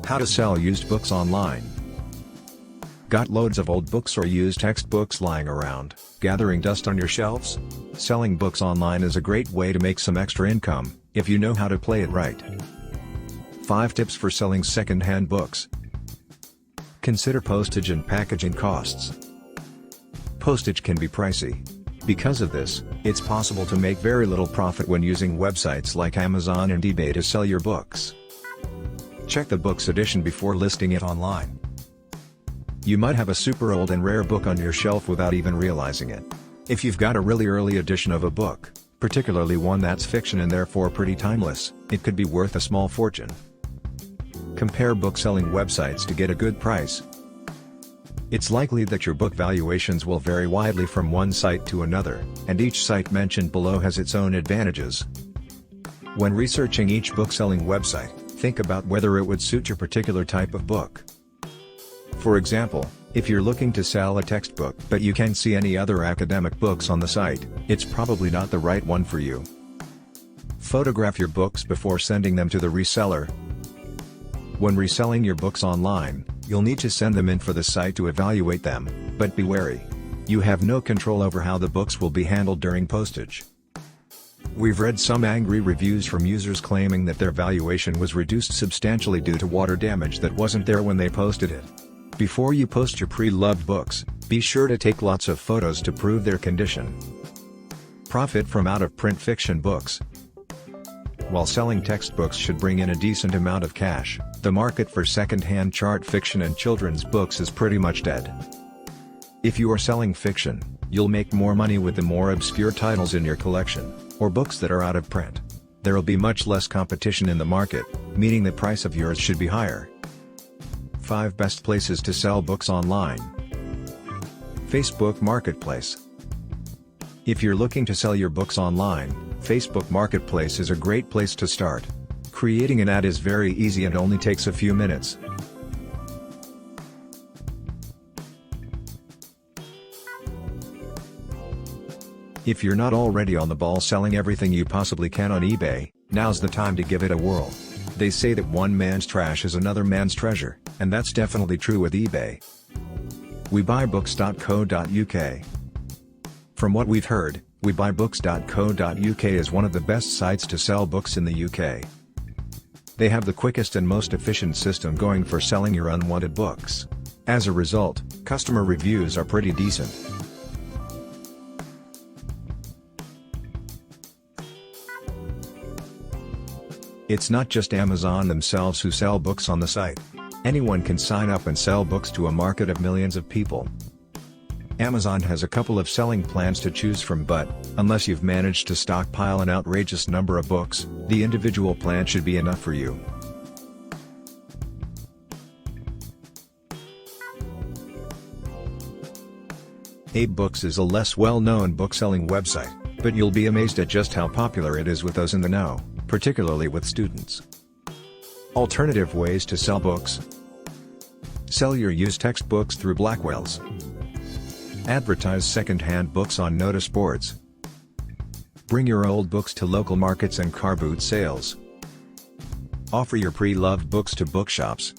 How to sell used books online. Got loads of old books or used textbooks lying around, gathering dust on your shelves? Selling books online is a great way to make some extra income, if you know how to play it right. 5 tips for selling second-hand books. Consider postage and packaging costs. Postage can be pricey. Because of this, it's possible to make very little profit when using websites like Amazon and eBay to sell your books. Check the book's edition before listing it online. You might have a super old and rare book on your shelf without even realizing it. If you've got a really early edition of a book, particularly one that's fiction and therefore pretty timeless, it could be worth a small fortune. Compare book-selling websites to get a good price. It's likely that your book valuations will vary widely from one site to another, and each site mentioned below has its own advantages. When researching each book-selling website, think about whether it would suit your particular type of book. For example, if you're looking to sell a textbook but you can't see any other academic books on the site, it's probably not the right one for you. Photograph your books before sending them to the reseller. When reselling your books online, you'll need to send them in for the site to evaluate them, but be wary. You have no control over how the books will be handled during postage. We've read some angry reviews from users claiming that their valuation was reduced substantially due to water damage that wasn't there when they posted it. Before you post your pre-loved books, be sure to take lots of photos to prove their condition. Profit from out-of-print fiction books. While selling textbooks should bring in a decent amount of cash, the market for second-hand chart fiction and children's books is pretty much dead. If you are selling fiction, you'll make more money with the more obscure titles in your collection, or books that are out of print. There'll be much less competition in the market, meaning the price of yours should be higher. 5 best places to sell books online. Facebook Marketplace. If you're looking to sell your books online, Facebook Marketplace is a great place to start. Creating an ad is very easy and only takes a few minutes. If you're not already on the ball selling everything you possibly can on eBay, now's the time to give it a whirl. They say that one man's trash is another man's treasure, and that's definitely true with eBay. WeBuyBooks.co.uk. From what we've heard, WeBuyBooks.co.uk is one of the best sites to sell books in the UK. They have the quickest and most efficient system going for selling your unwanted books. As a result, customer reviews are pretty decent. It's not just Amazon themselves who sell books on the site. Anyone can sign up and sell books to a market of millions of people. Amazon has a couple of selling plans to choose from, but, unless you've managed to stockpile an outrageous number of books, the individual plan should be enough for you. AbeBooks is a less well-known book-selling website, but you'll be amazed at just how popular it is with those in the know, particularly with students. Alternative ways to sell books. Sell your used textbooks through Blackwells. Advertise second-hand books on notice boards. Bring your old books to local markets and car boot sales. Offer your pre-loved books to bookshops.